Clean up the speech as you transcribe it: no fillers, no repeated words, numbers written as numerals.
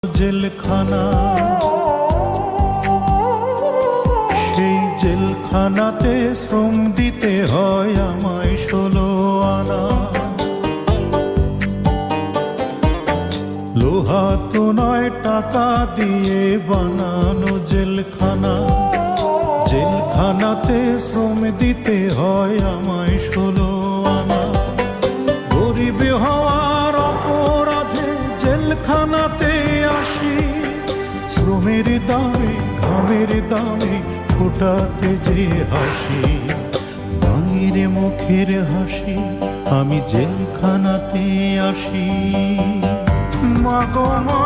জেলখানা, সেই জেলখানাতে শ্রম দিতে হয় আমায় 16 আনা। লোহা তো নয়, টাকা দিয়ে বানানো জেলখানা, জেলখানাতে শ্রম দিতে হয় আমায় 16 আনা। গরিব হওয়ার অপরাধে জেলখানাতে আসি, শ্রমের দামে ঘামের দামে ফোটাতে যে হাসি, মায়ের মুখের হাসি আমি জেলখানাতে আসি। মা গো মা।